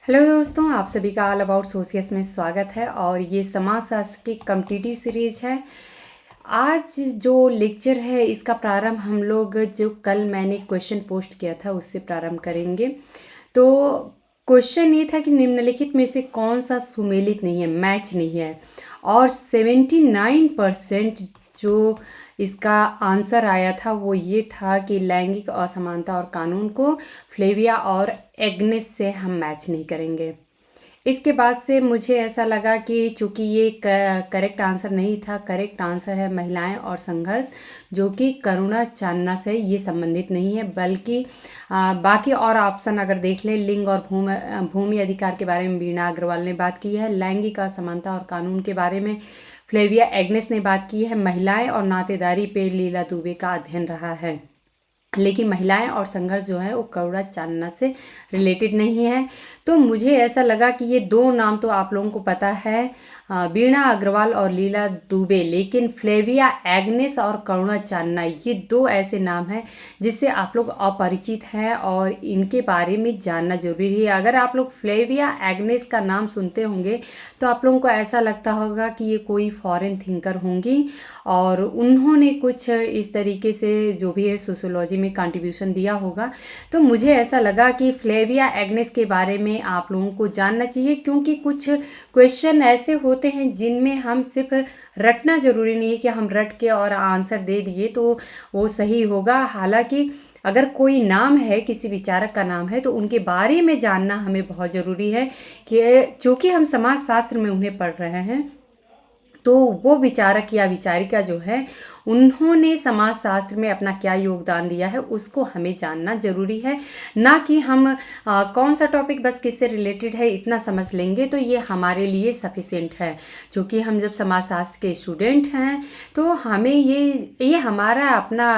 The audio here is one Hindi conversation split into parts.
हेलो दोस्तों, आप सभी का ऑल अबाउट सोशियस में स्वागत है। और ये समाजशास्त्र की कॉम्पिटिटिव सीरीज है। आज जो लेक्चर है इसका प्रारंभ हम लोग जो कल मैंने क्वेश्चन पोस्ट किया था उससे प्रारंभ करेंगे। तो क्वेश्चन ये था कि निम्नलिखित में से कौन सा सुमेलित नहीं है, मैच नहीं है। और 79% जो इसका आंसर आया था वो ये था कि लैंगिक असमानता और कानून को फ्लेविया और एग्नेस से हम मैच नहीं करेंगे। इसके बाद से मुझे ऐसा लगा कि चूंकि ये करेक्ट आंसर नहीं था, करेक्ट आंसर है महिलाएं और संघर्ष, जो कि करुणा चांदना से ये संबंधित नहीं है, बल्कि बाकी और ऑप्शन अगर देख लें, लिंग और भूमि अधिकार के बारे में वीणा अग्रवाल ने बात की है, लैंगिक असमानता और कानून के बारे में फ्लेविया एग्नेस ने बात की है, महिलाएं और नातेदारी पे लीला दुबे का अध्ययन रहा है। लेकिन महिलाएं और संघर्ष जो है वो करुणा चांदना से रिलेटेड नहीं है। तो मुझे ऐसा लगा कि ये दो नाम तो आप लोगों को पता है, वीणा अग्रवाल और लीला दुबे, लेकिन फ्लेविया एग्नेस और करुणा चांदना ये दो ऐसे नाम हैं जिससे आप लोग अपरिचित हैं और इनके बारे में जानना जरूरी है। अगर आप लोग फ्लेविया एग्नेस का नाम सुनते होंगे तो आप लोगों को ऐसा लगता होगा कि ये कोई फॉरेन थिंकर होंगी और उन्होंने कुछ इस तरीके से जो भी है सोशियोलॉजी में कंट्रीब्यूशन दिया होगा। तो मुझे ऐसा लगा कि फ्लेविया एग्नेस के बारे में आप लोगों को जानना चाहिए, क्योंकि कुछ क्वेश्चन ऐसे होते हैं जिनमें हम सिर्फ रटना ज़रूरी नहीं है कि हम रट के और आंसर दे दिए तो वो सही होगा। हालांकि अगर कोई नाम है, किसी विचारक का नाम है, तो उनके बारे में जानना हमें बहुत ज़रूरी है कि चूँकि हम समाजशास्त्र में उन्हें पढ़ रहे हैं तो वो विचारक या विचारिका जो है उन्होंने समाजशास्त्र में अपना क्या योगदान दिया है उसको हमें जानना जरूरी है। ना कि हम कौन सा टॉपिक बस किससे रिलेटेड है इतना समझ लेंगे तो ये हमारे लिए सफिशिएंट है। क्योंकि हम जब समाजशास्त्र के स्टूडेंट हैं तो हमें ये हमारा अपना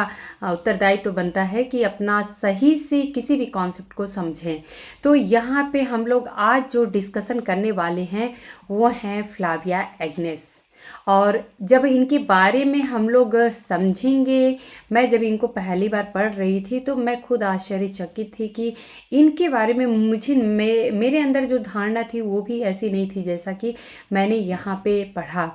उत्तरदायित्व तो बनता है कि अपना सही से किसी भी कॉन्सेप्ट को समझें। तो यहाँ पे हम लोग आज जो डिस्कशन करने वाले हैं वो हैं फ्लाविया एग्नेस। और जब इनके बारे में हम लोग समझेंगे, मैं जब इनको पहली बार पढ़ रही थी तो मैं खुद आश्चर्यचकित थी कि इनके बारे में मेरे अंदर जो धारणा थी वो भी ऐसी नहीं थी जैसा कि मैंने यहाँ पे पढ़ा।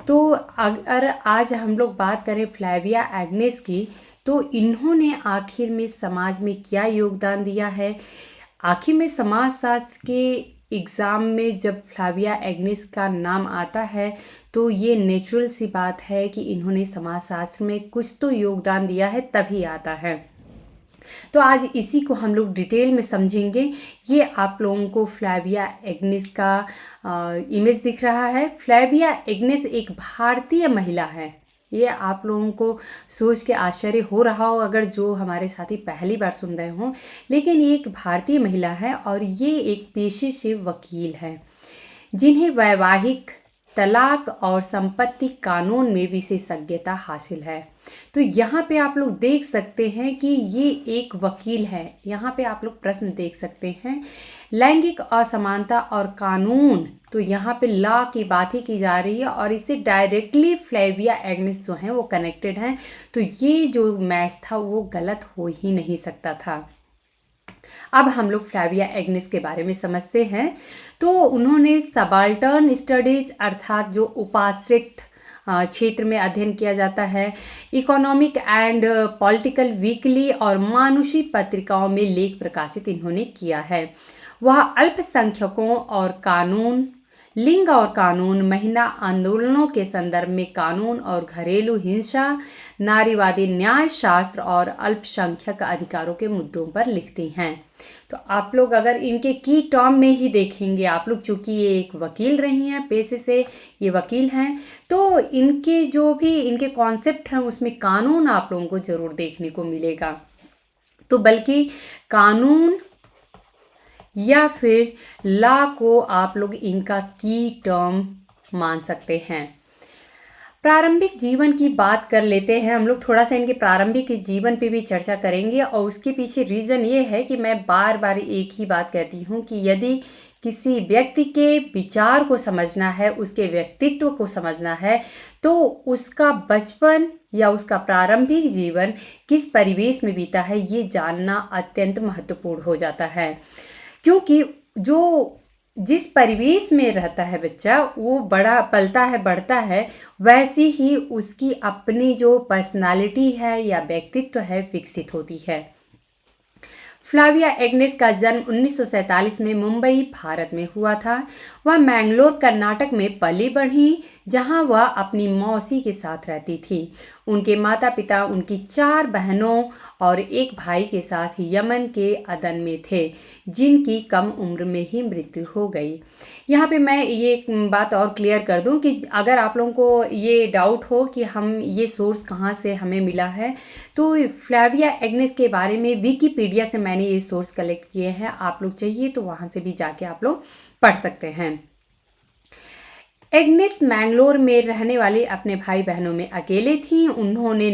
तो अगर आज हम लोग बात करें फ्लेविया एग्नेस की, तो इन्होंने आखिर में समाज में क्या योगदान दिया है। आखिर में समाजशास्त्र के एग्ज़ाम में जब फ्लाविया एग्नेस का नाम आता है तो ये नेचुरल सी बात है कि इन्होंने समाजशास्त्र में कुछ तो योगदान दिया है, तभी आता है। तो आज इसी को हम लोग डिटेल में समझेंगे। ये आप लोगों को फ्लेविया एग्नेस का इमेज दिख रहा है। फ्लेविया एग्नेस एक भारतीय महिला है। ये आप लोगों को सोच के आश्चर्य हो रहा हो अगर जो हमारे साथी पहली बार सुन रहे हों, लेकिन ये एक भारतीय महिला है और ये एक पेशे से वकील है जिन्हें वैवाहिक तलाक और संपत्ति कानून में विशेषज्ञता हासिल है। तो यहाँ पे आप लोग देख सकते हैं कि ये एक वकील है। यहाँ पे आप लोग प्रश्न देख सकते हैं, लैंगिक असमानता और कानून, तो यहाँ पे लॉ की बात ही की जा रही है और इससे डायरेक्टली फ्लेविया एग्नेस जो हैं वो कनेक्टेड हैं। तो ये जो मैच था वो गलत हो ही नहीं सकता था। अब हम लोग फ्लेविया एग्नेस के बारे में समझते हैं। तो उन्होंने सबाल्टर्न स्टडीज अर्थात जो उपाश्रित क्षेत्र में अध्ययन किया जाता है, इकोनॉमिक एंड पॉलिटिकल वीकली और मानुषी पत्रिकाओं में लेख प्रकाशित इन्होंने किया है। वह अल्पसंख्यकों और कानून, लिंग और कानून, महिला आंदोलनों के संदर्भ में कानून और घरेलू हिंसा, नारीवादी न्याय शास्त्र और अल्पसंख्यक अधिकारों के मुद्दों पर लिखती हैं। तो आप लोग अगर इनके की टर्म में ही देखेंगे, आप लोग चूँकि ये एक वकील रही हैं, पेशे से ये वकील हैं, तो इनके जो भी इनके कॉन्सेप्ट हैं उसमें कानून आप लोगों को ज़रूर देखने को मिलेगा। तो बल्कि कानून या फिर लॉ को आप लोग इनका की टर्म मान सकते हैं। प्रारंभिक जीवन की बात कर लेते हैं हम लोग, थोड़ा सा इनके प्रारंभिक जीवन पे भी चर्चा करेंगे। और उसके पीछे रीज़न ये है कि मैं बार बार एक ही बात कहती हूँ कि यदि किसी व्यक्ति के विचार को समझना है, उसके व्यक्तित्व को समझना है, तो उसका बचपन या उसका प्रारंभिक जीवन किस परिवेश में बीता है ये जानना अत्यंत महत्वपूर्ण हो जाता है। क्योंकि जो जिस परिवेश में रहता है बच्चा, वो बड़ा पलता है, बढ़ता है, वैसी ही उसकी अपनी जो पर्सनालिटी है या व्यक्तित्व है विकसित होती है। फ्लाविया एग्नेस का जन्म 1947 में मुंबई, भारत में हुआ था। वह मैंगलोर, कर्नाटक में पली बढ़ी, जहां वह अपनी मौसी के साथ रहती थी। उनके माता पिता उनकी 4 बहनों और एक भाई के साथ यमन के अदन में थे, जिनकी कम उम्र में ही मृत्यु हो गई। यहाँ पे मैं ये एक बात और क्लियर कर दूं कि अगर आप लोगों को ये डाउट हो कि हम ये सोर्स कहाँ से हमें मिला है, तो फ्लाविया एग्नेस के बारे में विकिपीडिया से मैंने ये सोर्स कलेक्ट किए हैं। आप लोग चाहिए तो वहाँ से भी जाके आप लोग पढ़ सकते हैं। एग्नेस मैंगलोर में रहने वाले अपने भाई बहनों में अकेले थीं। उन्होंने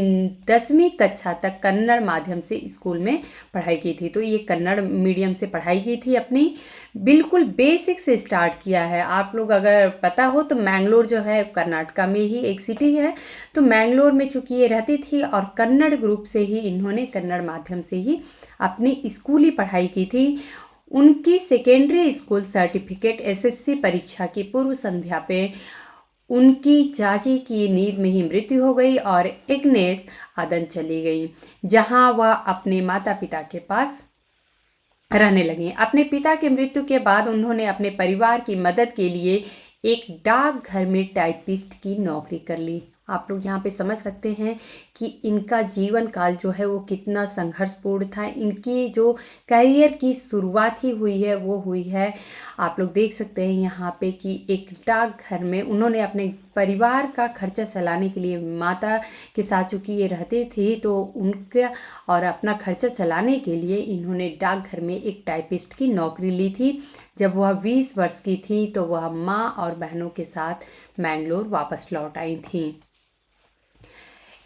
10वीं कक्षा तक कन्नड़ माध्यम से स्कूल में पढ़ाई की थी। तो ये कन्नड़ मीडियम से पढ़ाई की थी, अपनी बिल्कुल बेसिक से स्टार्ट किया है। आप लोग अगर पता हो तो मैंगलोर जो है कर्नाटका में ही एक सिटी है। तो मैंगलोर में चूँकि ये रहती थी और कन्नड़ ग्रुप से ही इन्होंने, कन्नड़ माध्यम से ही अपनी स्कूली पढ़ाई की थी। उनकी सेकेंडरी स्कूल सर्टिफिकेट एसएससी परीक्षा की पूर्व संध्या पे उनकी चाची की नींद में ही मृत्यु हो गई और एग्नेस अदन चली गई, जहां वह अपने माता पिता के पास रहने लगी। अपने पिता की मृत्यु के बाद उन्होंने अपने परिवार की मदद के लिए एक डाकघर में टाइपिस्ट की नौकरी कर ली। आप लोग यहाँ पे समझ सकते हैं कि इनका जीवन काल जो है वो कितना संघर्षपूर्ण था। इनकी जो करियर की शुरुआत ही हुई है वो हुई है, आप लोग देख सकते हैं यहाँ पे कि एक डाकघर में उन्होंने अपने परिवार का खर्चा चलाने के लिए, माता के साथ चूँकि ये रहते थे तो उनका और अपना खर्चा चलाने के लिए इन्होंने डाकघर में एक टाइपिस्ट की नौकरी ली थी। जब वह 20 वर्ष की थी तो वह माँ और बहनों के साथ मैंगलोर वापस लौट आई थी।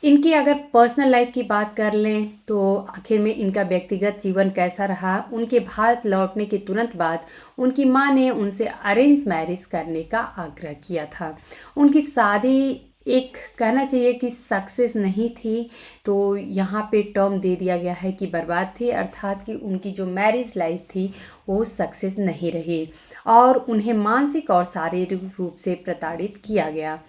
इनकी अगर पर्सनल लाइफ की बात कर लें तो आखिर में इनका व्यक्तिगत जीवन कैसा रहा। उनके भारत लौटने के तुरंत बाद उनकी मां ने उनसे अरेंज मैरिज करने का आग्रह किया था। उनकी शादी एक कहना चाहिए कि सक्सेस नहीं थी, तो यहाँ पे टर्म दे दिया गया है कि बर्बाद थी, अर्थात कि उनकी जो मैरिज लाइफ थी वो सक्सेस नहीं रही और उन्हें मानसिक और शारीरिक रूप से प्रताड़ित किया गया।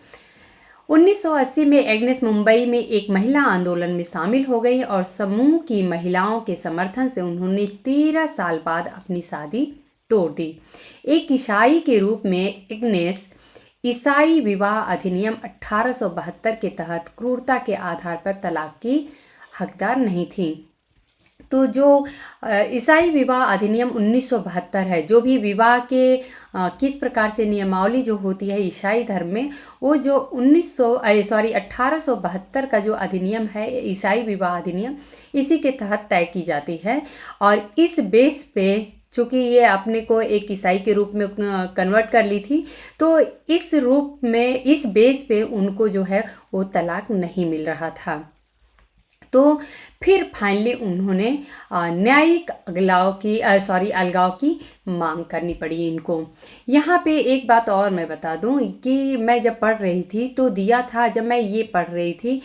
1980 में एग्नेस मुंबई में एक महिला आंदोलन में शामिल हो गई और समूह की महिलाओं के समर्थन से उन्होंने 13 साल बाद अपनी शादी तोड़ दी। एक ईसाई के रूप में एग्नेस ईसाई विवाह अधिनियम 1872 के तहत क्रूरता के आधार पर तलाक की हकदार नहीं थी। तो जो ईसाई विवाह अधिनियम 1972 है, जो भी विवाह के किस प्रकार से नियमावली जो होती है ईसाई धर्म में, वो जो 1872 का जो अधिनियम है, ईसाई विवाह अधिनियम, इसी के तहत तय की जाती है। और इस बेस पे चूँकि ये अपने को एक ईसाई के रूप में कन्वर्ट कर ली थी, तो इस रूप में, इस बेस पे उनको जो है वो तलाक नहीं मिल रहा था। तो फिर फाइनली उन्होंने न्यायिक अलगाव की मांग करनी पड़ी इनको। यहाँ पे एक बात और मैं बता दूँ कि मैं जब पढ़ रही थी तो दिया था, जब मैं ये पढ़ रही थी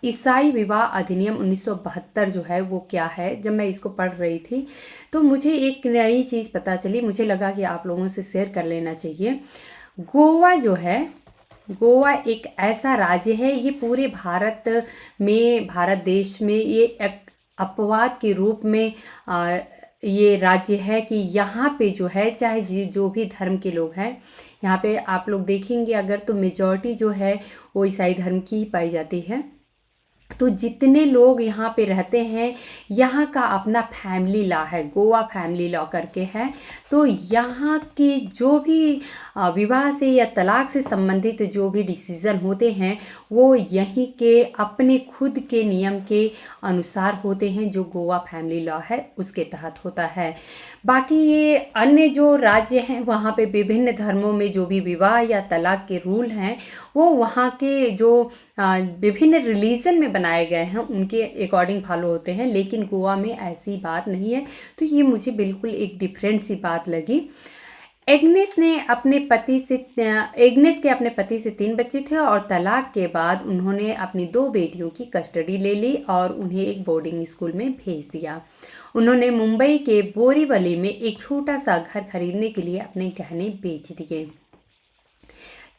ईसाई विवाह अधिनियम 1972 जो है वो क्या है, जब मैं इसको पढ़ रही थी तो मुझे एक नई चीज़ पता चली। मुझे लगा कि आप लोगों से शेयर कर लेना चाहिए। गोवा जो है, गोवा एक ऐसा राज्य है, ये पूरे भारत देश में ये एक अपवाद के रूप में ये राज्य है कि यहाँ पे जो है, चाहे जो भी धर्म के लोग हैं, यहाँ पे आप लोग देखेंगे अगर तो मेजॉरिटी जो है वो ईसाई धर्म की ही पाई जाती है। तो जितने लोग यहाँ पे रहते हैं, यहाँ का अपना फैमिली लॉ है, गोवा फैमिली लॉ करके है। तो यहाँ की जो भी विवाह से या तलाक से संबंधित जो भी डिसीज़न होते हैं वो यहीं के अपने खुद के नियम के अनुसार होते हैं, जो गोवा फैमिली लॉ है उसके तहत होता है। बाकी ये अन्य जो राज्य हैं वहाँ पे विभिन्न धर्मों में जो भी विवाह या तलाक के रूल हैं वो वहाँ के जो विभिन्न रिलीजन में बनाए गए हैं उनके अकॉर्डिंग फॉलो होते हैं, लेकिन गोवा में ऐसी बात नहीं है। तो ये मुझे बिल्कुल एक डिफरेंट सी बात लगी। एग्नेस के अपने पति से 3 बच्चे थे और तलाक के बाद उन्होंने अपनी 2 बेटियों की कस्टडी ले ली और उन्हें एक बोर्डिंग स्कूल में भेज दिया। उन्होंने मुंबई के बोरीवली में एक छोटा सा घर खरीदने के लिए अपने गहने बेच दिए।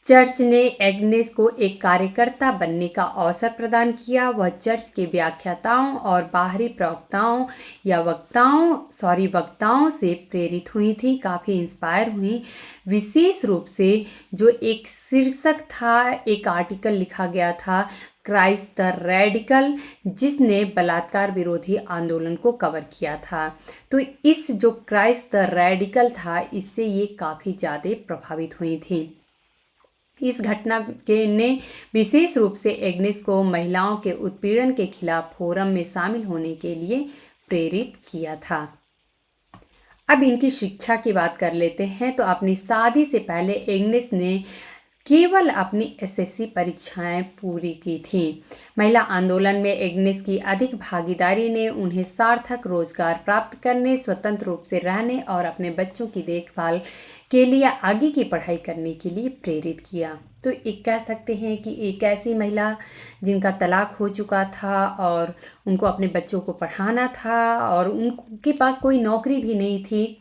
चर्च ने एग्नेस को एक कार्यकर्ता बनने का अवसर प्रदान किया। वह चर्च के व्याख्याताओं और बाहरी प्रवक्ताओं या वक्ताओं से प्रेरित हुई थी, काफ़ी इंस्पायर हुई। विशेष रूप से जो एक शीर्षक था, एक आर्टिकल लिखा गया था, क्राइस्ट द रेडिकल, जिसने बलात्कार विरोधी आंदोलन को कवर किया था। तो इस जो क्राइस्ट द रेडिकल था, इससे ये काफ़ी ज़्यादा प्रभावित हुई थी। इस घटना ने विशेष रूप से एग्नेस को महिलाओं के उत्पीड़न के खिलाफ फोरम में शामिल होने के लिए प्रेरित किया था। अब इनकी शिक्षा की बात कर लेते हैं। तो अपनी शादी से पहले एग्नेस ने केवल अपनी एसएससी परीक्षाएं पूरी की थी। महिला आंदोलन में एग्नेस की अधिक भागीदारी ने उन्हें सार्थक रोजगार प्राप्त करने, स्वतंत्र रूप से रहने और अपने बच्चों की देखभाल के लिए आगे की पढ़ाई करने के लिए प्रेरित किया। तो एक कह सकते हैं कि एक ऐसी महिला जिनका तलाक हो चुका था और उनको अपने बच्चों को पढ़ाना था और उनके पास कोई नौकरी भी नहीं थी,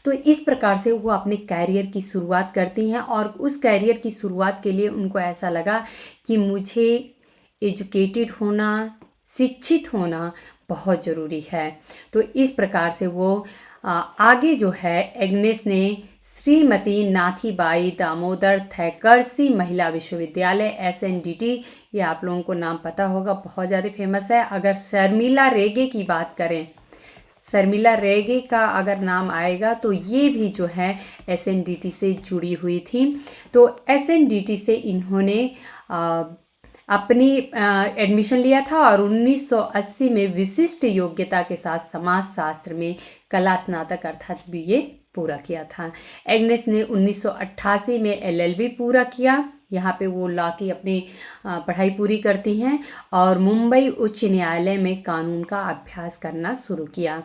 तो इस प्रकार से वो अपने कैरियर की शुरुआत करती हैं। और उस कैरियर की शुरुआत के लिए उनको ऐसा लगा कि मुझे एजुकेटेड होना, शिक्षित होना बहुत ज़रूरी है। तो इस प्रकार से वो आगे जो है एग्नेस ने श्रीमती नाथीबाई दामोदर थैकरसी महिला विश्वविद्यालय SNDT, ये आप लोगों को नाम पता होगा, बहुत ज़्यादा फेमस है। अगर शर्मिला रेगे की बात करें, शर्मिला रेगे का अगर नाम आएगा तो ये भी जो है SNDT से जुड़ी हुई थी। तो SNDT से इन्होंने अपनी एडमिशन लिया था और 1980 में विशिष्ट योग्यता के साथ समाजशास्त्र में कला स्नातक अर्थात BA पूरा किया था। एग्नेस ने 1988 में LLB पूरा किया। यहाँ पे वो लॉ की अपनी पढ़ाई पूरी करती हैं और मुंबई उच्च न्यायालय में कानून का अभ्यास करना शुरू किया।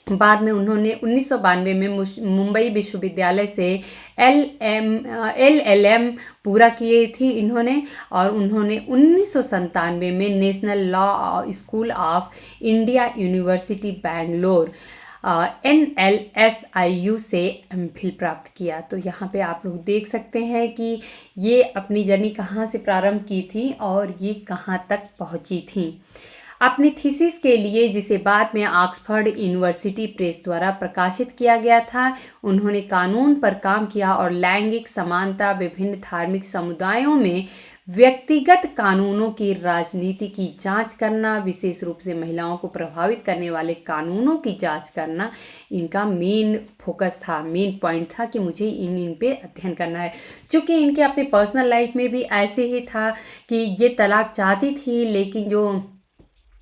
बाद में उन्होंने 1992 में मुंबई विश्वविद्यालय से LLM पूरा किए थी इन्होंने, और उन्होंने 1997 में national law school of India university Bangalore NLSIU से MPhil प्राप्त किया। तो यहाँ पे आप लोग देख सकते हैं कि ये अपनी जर्नी कहाँ से प्रारंभ की थी और ये कहाँ तक पहुँची थी। अपनी थीसिस के लिए, जिसे बाद में ऑक्सफोर्ड यूनिवर्सिटी प्रेस द्वारा प्रकाशित किया गया था, उन्होंने कानून पर काम किया और लैंगिक समानता, विभिन्न धार्मिक समुदायों में व्यक्तिगत कानूनों की राजनीति की जांच करना, विशेष रूप से महिलाओं को प्रभावित करने वाले कानूनों की जांच करना इनका मेन फोकस था, मेन पॉइंट था कि मुझे इन पे अध्ययन करना है। चूँकि इनके अपने पर्सनल लाइफ में भी ऐसे ही था कि ये तलाक चाहती थी, लेकिन जो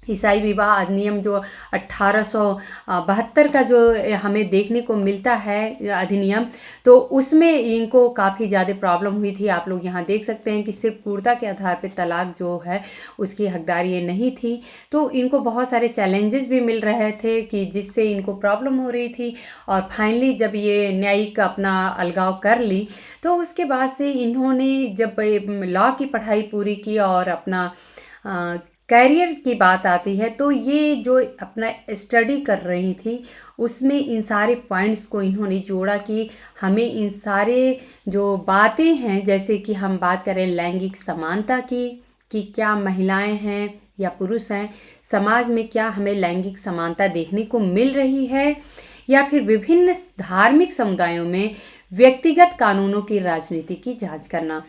ईसाई विवाह अधिनियम जो 1872 का जो हमें देखने को मिलता है अधिनियम, तो उसमें इनको काफ़ी ज़्यादा प्रॉब्लम हुई थी। आप लोग यहाँ देख सकते हैं कि सिर्फ पूर्णता के आधार पर तलाक जो है उसकी हकदारी ये नहीं थी। तो इनको बहुत सारे चैलेंजेस भी मिल रहे थे कि जिससे इनको प्रॉब्लम हो रही थी। और फाइनली जब ये न्यायिक अपना अलगाव कर ली, तो उसके बाद से इन्होंने जब लॉ की पढ़ाई पूरी की और अपना कैरियर की बात आती है, तो ये जो अपना स्टडी कर रही थी उसमें इन सारे पॉइंट्स को इन्होंने जोड़ा कि हमें इन सारे जो बातें हैं, जैसे कि हम बात करें लैंगिक समानता की, कि क्या महिलाएं हैं या पुरुष हैं, समाज में क्या हमें लैंगिक समानता देखने को मिल रही है, या फिर विभिन्न धार्मिक समुदायों में व्यक्तिगत कानूनों की राजनीति की जांच करना,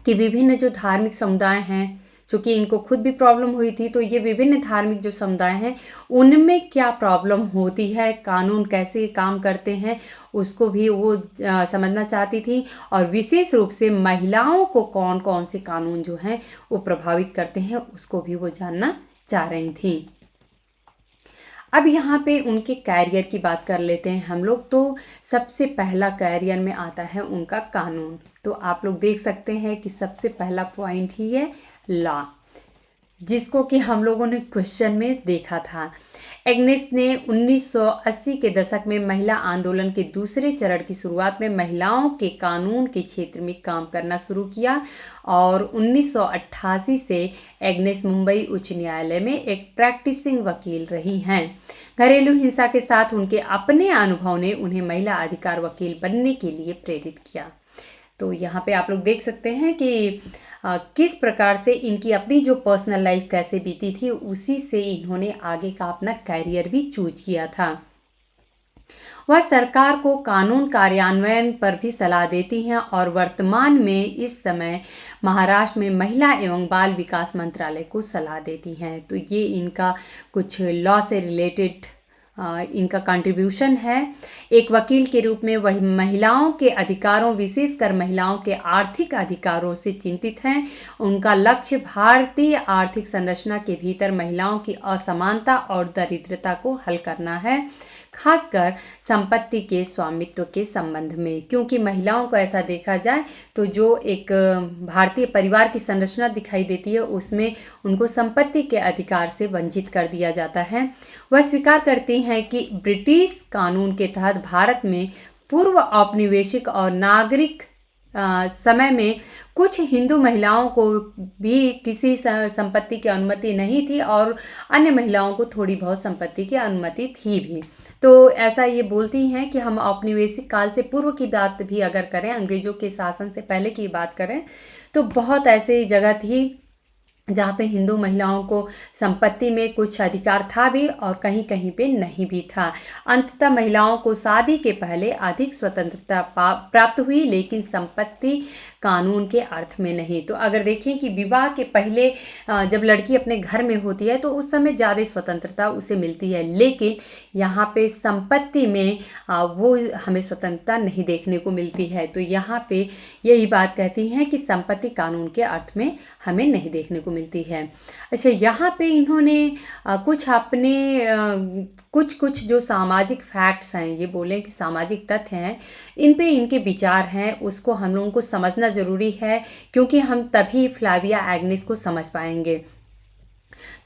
कि विभिन्न जो धार्मिक समुदाय हैं, चूँकि इनको खुद भी प्रॉब्लम हुई थी, तो ये विभिन्न धार्मिक जो समुदाय हैं उनमें क्या प्रॉब्लम होती है, कानून कैसे काम करते हैं, उसको भी वो समझना चाहती थी। और विशेष रूप से महिलाओं को कौन कौन से कानून जो हैं वो प्रभावित करते हैं, उसको भी वो जानना चाह रही थी। अब यहाँ पे उनके कैरियर की बात कर लेते हैं हम लोग। तो सबसे पहला कैरियर में आता है उनका कानून। तो आप लोग देख सकते हैं कि सबसे पहला पॉइंट ही है लॉ। जिसको कि हम लोगों ने क्वेश्चन में देखा था। एग्नेस ने 1980 के दशक में महिला आंदोलन के दूसरे चरण की शुरुआत में महिलाओं के कानून के क्षेत्र में काम करना शुरू किया और 1988 से एग्नेस मुंबई उच्च न्यायालय में एक प्रैक्टिसिंग वकील रही हैं। घरेलू हिंसा के साथ उनके अपने अनुभव ने उन्हें महिला अधिकार वकील बनने के लिए प्रेरित किया। तो यहाँ पे आप लोग देख सकते हैं कि किस प्रकार से इनकी अपनी जो पर्सनल लाइफ कैसे बीती थी, उसी से इन्होंने आगे का अपना कैरियर भी चूज किया था। वह सरकार को कानून कार्यान्वयन पर भी सलाह देती हैं और वर्तमान में इस समय महाराष्ट्र में महिला एवं बाल विकास मंत्रालय को सलाह देती हैं। तो ये इनका कुछ लॉ से रिलेटेड इनका कंट्रीब्यूशन है। एक वकील के रूप में वह महिलाओं के अधिकारों, विशेषकर महिलाओं के आर्थिक अधिकारों से चिंतित हैं। उनका लक्ष्य भारतीय आर्थिक संरचना के भीतर महिलाओं की असमानता और दरिद्रता को हल करना है, खासकर संपत्ति के स्वामित्व के संबंध में। क्योंकि महिलाओं को ऐसा देखा जाए तो जो एक भारतीय परिवार की संरचना दिखाई देती है, उसमें उनको संपत्ति के अधिकार से वंचित कर दिया जाता है। वह स्वीकार करती हैं कि ब्रिटिश कानून के तहत भारत में पूर्व औपनिवेशिक और नागरिक समय में कुछ हिंदू महिलाओं को भी किसी संपत्ति की अनुमति नहीं थी और अन्य महिलाओं को थोड़ी बहुत संपत्ति की अनुमति थी भी। तो ऐसा ये बोलती हैं कि हम औपनिवेशिक काल से पूर्व की बात भी अगर करें, अंग्रेजों के शासन से पहले की बात करें, तो बहुत ऐसी जगह थी जहाँ पे हिंदू महिलाओं को संपत्ति में कुछ अधिकार था भी और कहीं कहीं पे नहीं भी था। अंततः महिलाओं को शादी के पहले अधिक स्वतंत्रता प्राप्त हुई, लेकिन संपत्ति कानून के अर्थ में नहीं। तो अगर देखें कि विवाह के पहले जब लड़की अपने घर में होती है तो उस समय ज़्यादा स्वतंत्रता उसे मिलती है, लेकिन यहाँ पे संपत्ति में वो हमें स्वतंत्रता नहीं देखने को मिलती है। तो यहाँ पे यही बात कहती हैं कि संपत्ति कानून के अर्थ में हमें नहीं देखने को मिलती है। अच्छा, यहाँ पे इन्होंने कुछ अपने कुछ जो सामाजिक फैक्ट्स हैं, ये बोलें कि सामाजिक तथ्य हैं, इन पे इनके विचार हैं, उसको हम लोगों को समझना ज़रूरी है, क्योंकि हम तभी फ्लाविया एग्निस को समझ पाएंगे।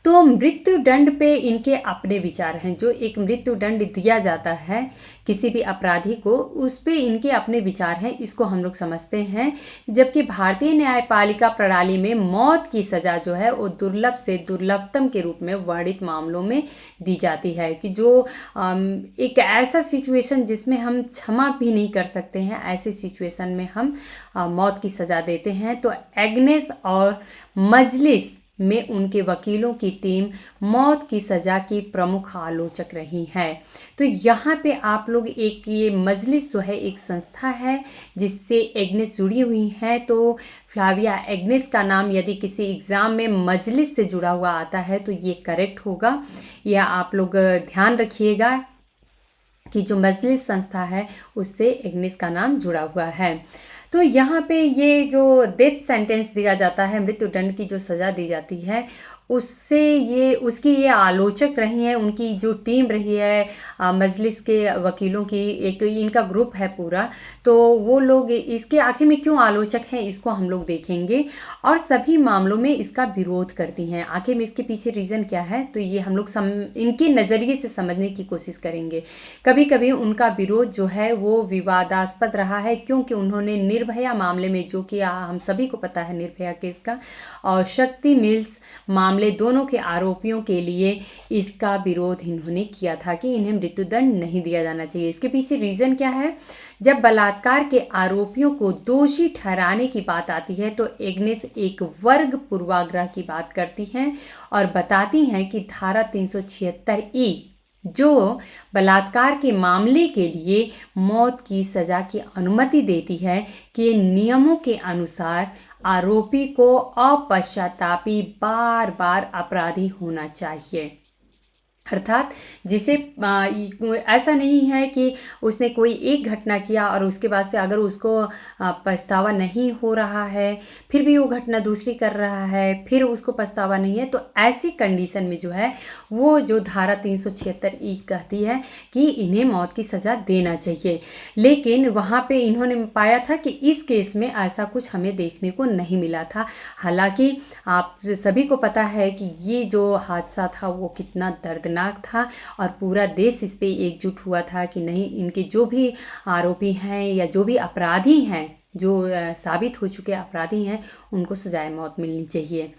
तो मृत्यु दंड पे इनके अपने विचार हैं। जो एक मृत्यु दंड दिया जाता है किसी भी अपराधी को, उस पे इनके अपने विचार हैं, इसको हम लोग समझते हैं। जबकि भारतीय न्यायपालिका प्रणाली में मौत की सज़ा जो है वो दुर्लभ से दुर्लभतम के रूप में वर्णित मामलों में दी जाती है, कि जो एक ऐसा सिचुएशन जिसमें हम क्षमा भी नहीं कर सकते हैं, ऐसे सिचुएशन में हम मौत की सज़ा देते हैं। तो एग्नेस और मजलिस में उनके वकीलों की टीम मौत की सज़ा की प्रमुख आलोचक रही है। तो यहाँ पे आप लोग एक, ये मजलिस जो है एक संस्था है जिससे एग्नेस जुड़ी हुई है। तो फ्लाविया एग्नेस का नाम यदि किसी एग्ज़ाम में मजलिस से जुड़ा हुआ आता है तो ये करेक्ट होगा। यह आप लोग ध्यान रखिएगा कि जो मजलिस संस्था है उससे एग्नेस का नाम जुड़ा हुआ है। तो यहाँ पे ये जो डेथ सेंटेंस दिया जाता है, मृत्यु दंड की जो सज़ा दी जाती है, उससे ये उसकी ये आलोचक रही हैं। उनकी जो टीम रही है मजलिस के वकीलों की, एक इनका ग्रुप है पूरा, तो वो लोग इसके आखिर में क्यों आलोचक हैं इसको हम लोग देखेंगे और सभी मामलों में इसका विरोध करती हैं। आखिर में इसके पीछे रीज़न क्या है, तो ये हम लोग इनके नज़रिए से समझने की कोशिश करेंगे। कभी कभी उनका विरोध जो है वो विवादास्पद रहा है, क्योंकि उन्होंने निर्भया मामले में, जो कि हम सभी को पता है निर्भया केस का, और शक्ति मिल्स मामले, दोनों के आरोपियों के लिए इसका विरोध इन्होंने किया था कि इन्हें मृत्युदंड नहीं दिया जाना चाहिए। इसके पीछे रीज़न क्या है, जब बलात्कार के आरोपियों को दोषी ठहराने की बात आती है तो एग्नेस एक वर्ग पूर्वाग्रह की बात करती हैं और बताती हैं कि धारा 376E जो बलात्कार के मामले के लिए मौत की सज़ा की अनुमति देती है, कि नियमों के अनुसार आरोपी को अपश्चातापी बार बार अपराधी होना चाहिए। अर्थात जिसे ऐसा नहीं है कि उसने कोई एक घटना किया और उसके बाद से अगर उसको पछतावा नहीं हो रहा है, फिर भी वो घटना दूसरी कर रहा है, फिर उसको पछतावा नहीं है, तो ऐसी कंडीशन में जो है वो जो धारा 376 कहती है कि इन्हें मौत की सज़ा देना चाहिए। लेकिन वहाँ पे इन्होंने पाया था कि इस केस में ऐसा कुछ हमें देखने को नहीं मिला था। हालांकि आप सभी को पता है कि ये जो हादसा था वो कितना दर्दनाक था और पूरा देश इस पे एकजुट हुआ था कि नहीं, इनके जो भी आरोपी हैं या जो भी अपराधी हैं, जो साबित हो चुके अपराधी हैं, उनको सजाए मौत मिलनी चाहिए।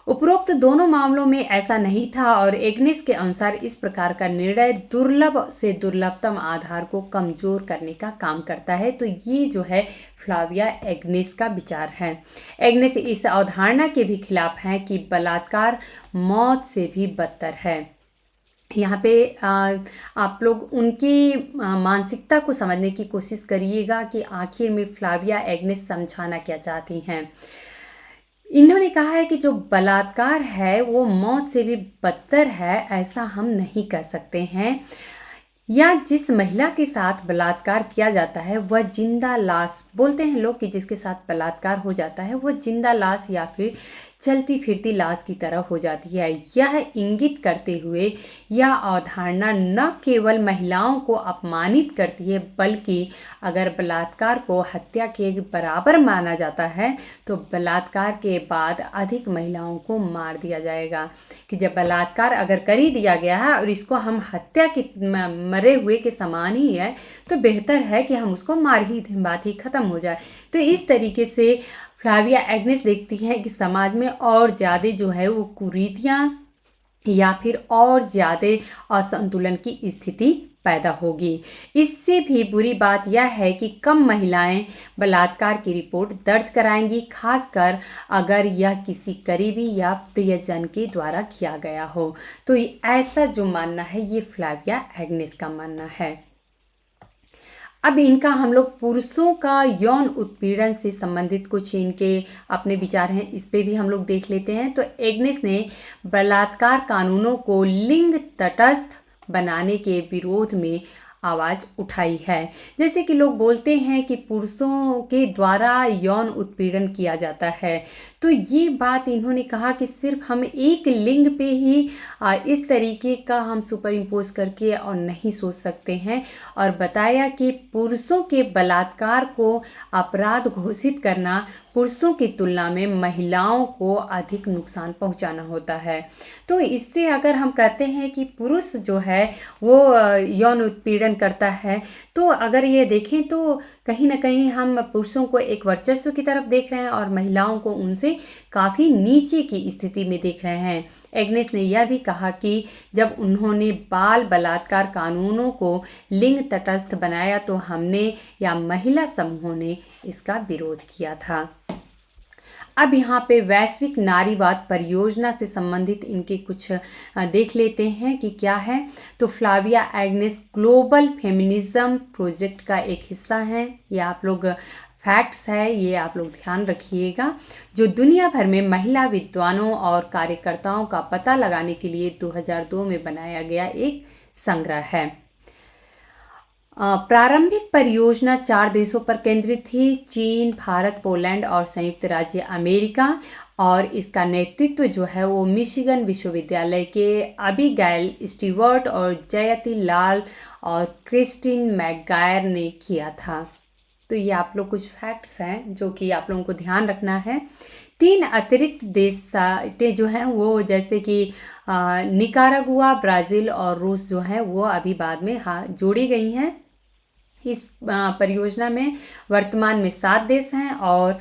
उपरोक्त दोनों मामलों में ऐसा नहीं था और एग्नेस के अनुसार इस प्रकार का निर्णय दुर्लभ से दुर्लभतम आधार को कमजोर करने का काम करता है। तो ये जो है फ्लाविया एग्नेस का विचार है। एग्नेस इस अवधारणा के भी खिलाफ हैं कि बलात्कार मौत से भी बदतर है। यहाँ पे आप लोग उनकी मानसिकता को समझने की कोशिश करिएगा कि आखिर में फ्लाविया एग्नेस समझाना क्या चाहती हैं। इन्होंने कहा है कि जो बलात्कार है वो मौत से भी बदतर है, ऐसा हम नहीं कह सकते हैं। या जिस महिला के साथ बलात्कार किया जाता है वह जिंदा लाश, बोलते हैं लोग कि जिसके साथ बलात्कार हो जाता है वह जिंदा लाश या फिर चलती फिरती लाश की तरह हो जाती है। यह इंगित करते हुए यह अवधारणा न केवल महिलाओं को अपमानित करती है, बल्कि अगर बलात्कार को हत्या के बराबर माना जाता है तो बलात्कार के बाद अधिक महिलाओं को मार दिया जाएगा। कि जब बलात्कार अगर कर ही दिया गया है और इसको हम हत्या के मरे हुए के समान ही है, तो बेहतर है कि हम उसको मार ही दें, बात ही ख़त्म हो जाए। तो इस तरीके से फ्लाविया एग्नेस देखती हैं कि समाज में और ज़्यादा जो है वो कुरीतियाँ या फिर और ज़्यादा असंतुलन की स्थिति पैदा होगी। इससे भी बुरी बात यह है कि कम महिलाएं बलात्कार की रिपोर्ट दर्ज कराएंगी, खासकर अगर यह किसी करीबी या प्रियजन के द्वारा किया गया हो। तो ऐसा जो मानना है ये फ्लाविया एग्नेस का मानना है। अब इनका हम लोग पुरुषों का यौन उत्पीड़न से संबंधित कुछ इनके अपने विचार हैं, इस पे भी हम लोग देख लेते हैं। तो एग्नेस ने बलात्कार कानूनों को लिंग तटस्थ बनाने के विरोध में आवाज़ उठाई है। जैसे कि लोग बोलते हैं कि पुरुषों के द्वारा यौन उत्पीड़न किया जाता है, तो ये बात इन्होंने कहा कि सिर्फ हम एक लिंग पे ही इस तरीके का हम सुपर इम्पोज करके और नहीं सोच सकते हैं। और बताया कि पुरुषों के बलात्कार को अपराध घोषित करना पुरुषों की तुलना में महिलाओं को अधिक नुकसान पहुंचाना होता है। तो इससे अगर हम कहते हैं कि पुरुष जो है वो यौन उत्पीड़न करता है, तो अगर ये देखें तो कहीं ना कहीं हम पुरुषों को एक वर्चस्व की तरफ देख रहे हैं और महिलाओं को उनसे काफ़ी नीचे की स्थिति में देख रहे हैं। एग्नेस ने यह भी कहा कि जब उन्होंने बाल बलात्कार कानूनों को लिंग तटस्थ बनाया तो हमने या महिला समूहों ने इसका विरोध किया था। अब यहाँ पे वैश्विक नारीवाद परियोजना से संबंधित इनके कुछ देख लेते हैं कि क्या है। तो Flavia Agnes global feminism project का एक हिस्सा है। ये आप लोग फैक्ट्स है, ये आप लोग ध्यान रखिएगा, जो दुनिया भर में महिला विद्वानों और कार्यकर्ताओं का पता लगाने के लिए 2002 में बनाया गया एक संग्रह है। प्रारंभिक परियोजना 4 देशों पर केंद्रित थी, चीन, भारत, पोलैंड और संयुक्त राज्य अमेरिका। और इसका नेतृत्व जो है वो मिशिगन विश्वविद्यालय के अबीगैल स्टीवर्ट और जयति लाल और क्रिस्टिन मैकगायर ने किया था। तो ये आप लोग कुछ फैक्ट्स हैं जो कि आप लोगों को ध्यान रखना है। 3 अतिरिक्त देश साइटें जो हैं वो जैसे कि निकारागुआ, ब्राज़ील और रूस जो है वो अभी बाद में जोड़ी गई हैं। इस परियोजना में वर्तमान में 7 देश हैं और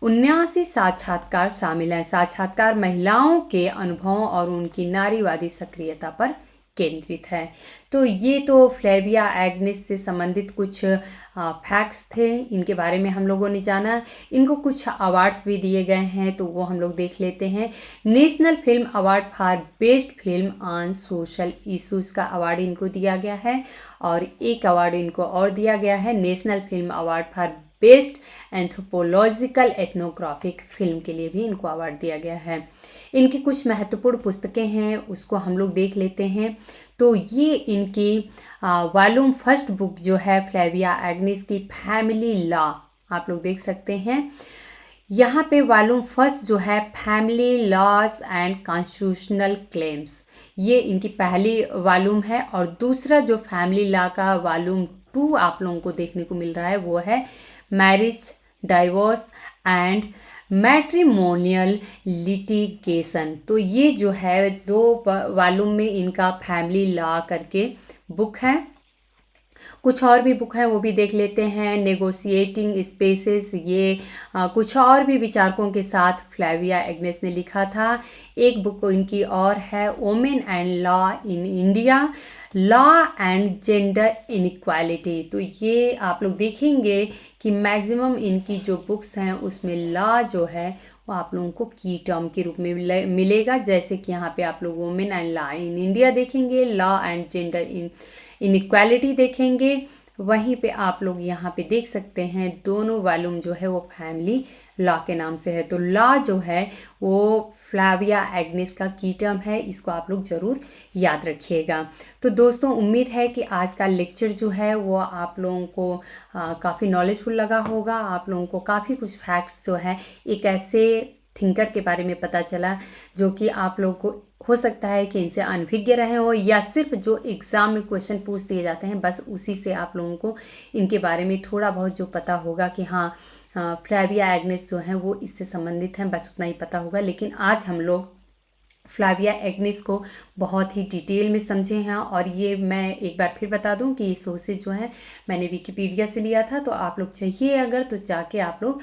79 साक्षात्कार शामिल हैं। साक्षात्कार महिलाओं के अनुभवों और उनकी नारीवादी सक्रियता पर केंद्रित है। तो ये तो फ्लेविया एग्नेस से संबंधित कुछ फैक्ट्स थे, इनके बारे में हम लोगों ने जाना। इनको कुछ अवार्ड्स भी दिए गए हैं, तो वो हम लोग देख लेते हैं। National film award for best film on social issues का अवार्ड इनको दिया गया है और एक अवार्ड इनको और दिया गया है, national film award for best anthropological ethnographic film के लिए भी इनको अवार्ड दिया गया है। इनकी कुछ महत्वपूर्ण पुस्तकें हैं, उसको हम लोग देख लेते हैं। तो ये इनकी वॉल्यूम फर्स्ट बुक जो है फ्लेविया एग्निस की फैमिली लॉ, आप लोग देख सकते हैं यहाँ पे वॉल्यूम फर्स्ट जो है family laws and constitutional claims, ये इनकी पहली वॉल्यूम है। और दूसरा जो फैमिली लॉ का वॉल्यूम 2 आप लोगों को देखने को मिल रहा है वो है marriage, divorce and matrimonial litigation. तो ये जो है 2 वॉल्यूम में इनका फैमिली लॉ करके बुक है। कुछ और भी बुक है वो भी देख लेते हैं। नेगोशिएटिंग स्पेसेस, ये कुछ और भी विचारकों के साथ फ्लेविया एग्निस ने लिखा था। एक बुक इनकी और है women and law in India, law and gender inequality. तो ये आप लोग देखेंगे कि मैक्सिमम इनकी जो बुक्स हैं उसमें लॉ जो है वो आप लोगों को की टर्म के रूप में मिलेगा। जैसे कि यहाँ पे आप लोग women and law in India देखेंगे, लॉ एंड जेंडर इनइक्वालिटी देखेंगे। वहीं पे आप लोग यहाँ पे देख सकते हैं दोनों वॉल्यूम जो है वो फैमिली लॉ के नाम से है। तो लॉ जो है वो फ्लेविया एग्निस का की टर्म है, इसको आप लोग ज़रूर याद रखिएगा। तो दोस्तों उम्मीद है कि आज का लेक्चर जो है वो आप लोगों को काफ़ी नॉलेजफुल लगा होगा। आप लोगों को काफ़ी कुछ फैक्ट्स जो है एक ऐसे थिंकर के बारे में पता चला जो कि आप लोगों को हो सकता है कि इनसे अनभिज्ञ रहे हो, या सिर्फ जो एग्ज़ाम में क्वेश्चन पूछ दिए जाते हैं बस उसी से आप लोगों को इनके बारे में थोड़ा बहुत जो पता होगा कि हाँ फ्लेविया एग्निस जो हैं वो इससे संबंधित हैं, बस उतना ही पता होगा। लेकिन आज हम लोग फ्लेविया एग्निस को बहुत ही डिटेल में समझे हैं। और ये मैं एक बार फिर बता दूं कि ये सोर्सेज जो हैं मैंने विकिपीडिया से लिया था। तो आप लोग चाहिए अगर तो जाके आप लोग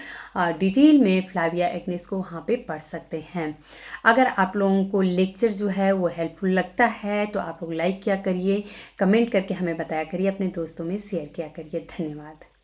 डिटेल में फ्लेविया एग्निस को वहाँ पे पढ़ सकते हैं। अगर आप लोगों को लेक्चर जो है वो हेल्पफुल लगता है तो आप लोग लाइक किया करिए, कमेंट करके हमें बताया करिए, अपने दोस्तों में शेयर किया करिए। धन्यवाद।